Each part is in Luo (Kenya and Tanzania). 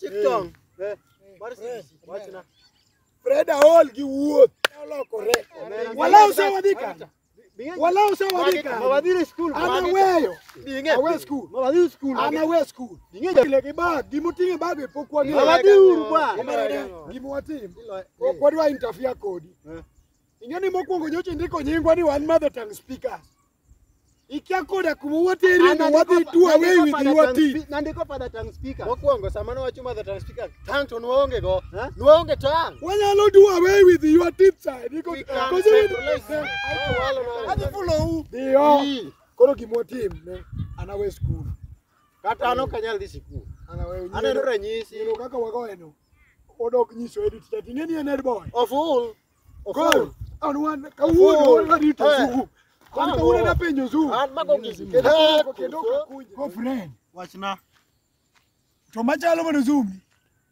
chitong. Wachna. Freda hol gi wuoth. Olokore. Wala usawadika. Wala usawadika. Mawadhi school. Ana weyo. Awe school. Mawadhi school. Ana we school. Ile gi bag, gimutinge bag e pok wang'eyo. Mawadhi uru ba. Gimuwatim. Ok wadwa interfere kodi. Ingeni mokwongo nyocha ndiko nyingwa ni one mother tongue speakers. Ikia koda kumwoteri na wadhi do away with your teeth. Nandiko father tongue speaker. Mokwongo samano wacho mother tongue speaker. Tang to nuonge go. Nuonge tang. Wanyalo do away with your teeth side. Because Adi follow. Dio. Koro gimotim ne anawe school. Kata ano kanyal dhi school. Anawe. Aneno ranyisi. Ino kaka wagoeno. Odok nyiso edit chat. Ingeni en head boy. Of all. Cool. Anwan kawuono wadi to Zoom. Kan kawuono da penjo Zoom. An mago gizi. Kendo ko friend. Wachna. To machalo mono Zoom.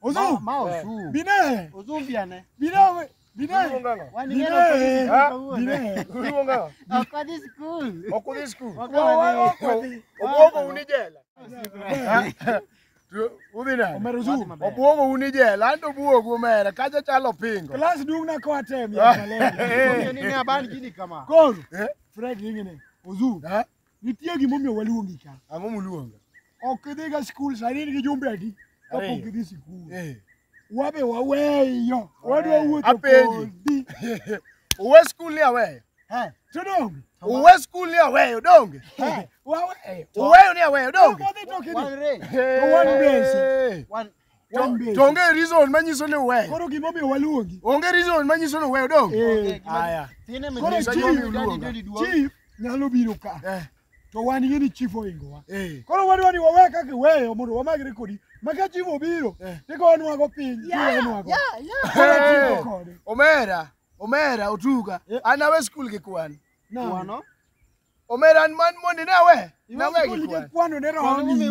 Ozoom. Ma Ozoom. Bine. Ozoom biane. Bine. Wani Bine. Uliwonga. Akadi school. Okudhi school. Obuogo unijela. Ubina. Omero Zoom. Obuogo unijela. Anto buogo umera. Kaja chalo pingo. Class dung na ko atem ya malele. Nini abani gini kama. Koro. Fred ngene. Ozoom. Nitie gimomiyo waluongi ka. Ang'o muluonga? Ok idhi ga school sani gi jumbe adi. Kapok idhi school. Wabe waweyo. Wadwa wuotho kodi. Uwe school ni aweyo. Tudong. Uwe school ni aweyo donge. Waweyo. Uweyo ni aweyo donge. One base. Tonge reason manyiso ni uweyo. Koro gimomiyo waluongi. Onge reason manyiso ni uweyo donge. Aya. Koro chief nyalo biro ka. To wan gini chief oingowa. Koro wadwa ni wawe kaka weyo mondo wamagre kodi. Maka chief obiro. Tigonwa go piny. Omera otuga. Anawe school gi kwan. Wano. Omera an man mondi na we. Na we gi kwan. Kwano ne rongi.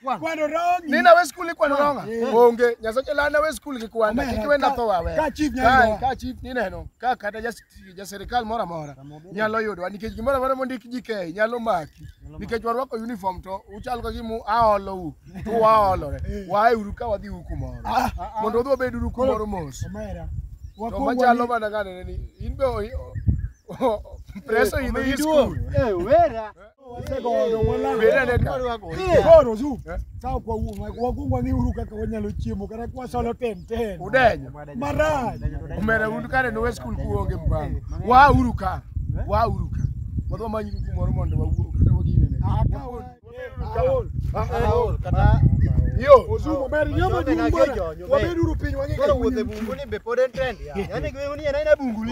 Kwano rongi. Nina we school kwano ronga. Onge. Nyasache lana we school gi kwan. Kikwenda tho wawe. Ka chief nyalo. Ka chief ni neno. Ka kata ja serikal mora mora. Nyalo yudo. Nikech gimora mora mondi kijike nyalo maki. Nikech warwako uniform to uchal ka gimu aolo u. To waolore. Wae uru ka wadhi huku moro. Mondo odho bedo uru kumoro mos. Omera. To machalo bana ngane ni inbe preso in the school. Wera. Segundo wala. Wera ne ka. Koro Zoom. Sao kwa wagungwa ni uru kaka wanyalo chiemo kata kwa solo 10. Udenyo. Maraj. Omera uru kare no school kuonge mbango. Wa uru ka. Wadwa manyi kumoro mondo wawuok kata wagine ne. Aol kata yo Ozoom omera nyama dungora. Wabedo uru piny wang'e. Koro wuothe bungu ni be pod en trend ya. Yani gwe ni ena bungu ni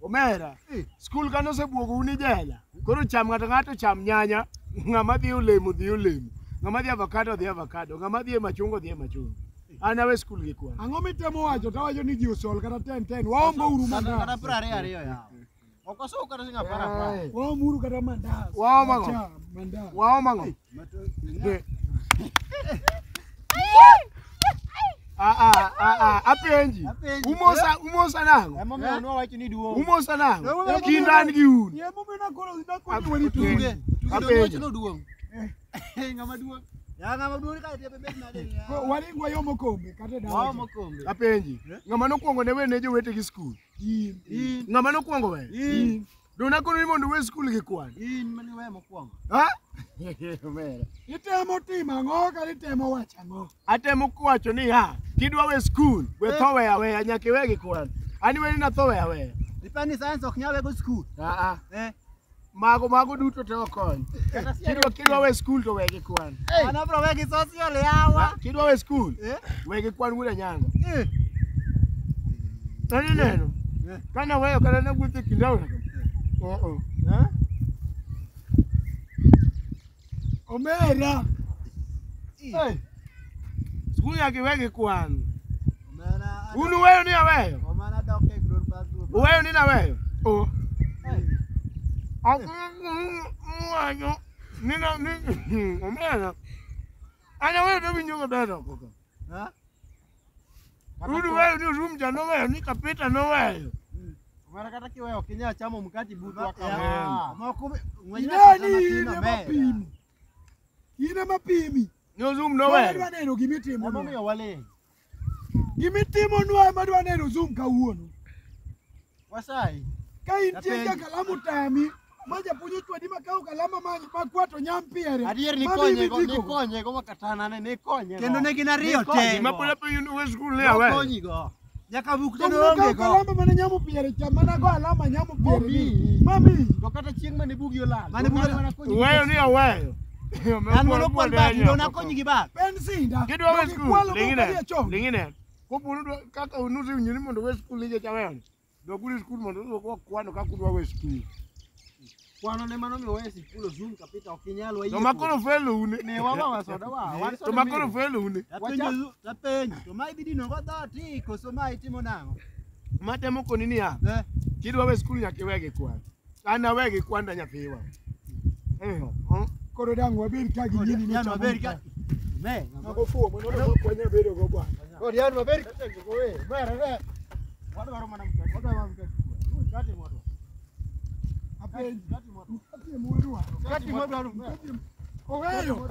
Omera. School kano sebuogo uni jela. Koro cham ng'ato cham nyanya. Ng'ama dhi olemo. Ng'ama dhi avocado dhi avocado. Ng'ama dhi machungo dhi machungo. Anawe school gi kwan. Ang'o mitemo wacho tawacho ni ji osol kata 10 waombo uru mandas. Kata 22 ya. Okoso kata singa para. Waombo uru kata mandas. Waombo ng'o? Apenji. Umosa nango. Emomiyo no wacho ni duong. Umosa nango. Kindan gi un. Emomiyo nakoro wani tuge. Apenji. No duong. Ng'ama duong. Ya ng'ama duong ka tie bebet nade ni. Wani gwayo mokombe kata dawa. Wayo mokombe. Apenji. Ng'ama nokuongo ne we ne jowete gi school. In. Ng'ama nokuongo we? In. Dona kono ni mondo we school gi kwan. In mani we mokuongo. Ha? Omera. Itemo timo ang'o kata itemo wacho ang'o? Atemo kwacho ni kidwa we school, we tho we aweya nyaka we gi kwan. Ani we ni na tho we aweya. Dipani science ok nyawe go school. Mago duto te okony. Kidwa we school to we gi kwan. Ana bro we gi social yawa. Kidwa we school, we gi kwan wuda nyanga. Tani neno. Kana weyo kana na guthi kindawa. Omera. School yake wege kwan. Unu weyo ni aweyo. Omana doke gror bazu. Weyo ni na weyo. Omera. Ana weyo do binyo bedo koko. Unu weyo ni room jano weyo ni kapita no weyo. Omera kata kiweyo kinya chamo mkati butu waka. Moko Ina mapimi. Ni Ozoom no we. Madwa neno gimitimo. Mama miyo wale. Gimitimo nwa madwa neno Ozoom kawuono. Wasai. Ka intie ka kalamu tami, maja punyo chwadi makao kalama makwato nyampiere. Adier ni konye go makatana ne ni konye. Kendo ne gin ariyo te. Mapole pe we school ne awe. Konyi go. Nyaka buk te Onge onge go. kalama mane nyamo piere chamana go alama nyamo piere. Mami. To kata chieng mane bugi olal. Mane bugi olal. Weyo ni awe. An mono kwal ba do na konyi gi ba. Bensinda. Kidwa we school. Lingine. Kopunu kaka unuzi nyini mondo we school nije chawe. Dokuli school mondo ko kwano kakudwa we school. Kwano ne mano miyo we sikul Ozoom kapita okinyalo To makoro felu une. Ne wawa soda wa. To makoro felu une. Tapenjo to mai bidi no go dhati koso mai timo nango. Matemo konini ya. Kidwa we school nyaka wege kwan. Ana wege kwanda nyathiwa. Koro dangu wabiri kagi nyini ni Yano beri ka. Me. Nago fuo mono no kwanya bedo go bwana. Kodi yanu maberi katego go we. Mere. Wadwaro mana mkate. Wadwaro mkate. Kati moto. Apenji. Kati mwadwa. Kati moto. Oweyo.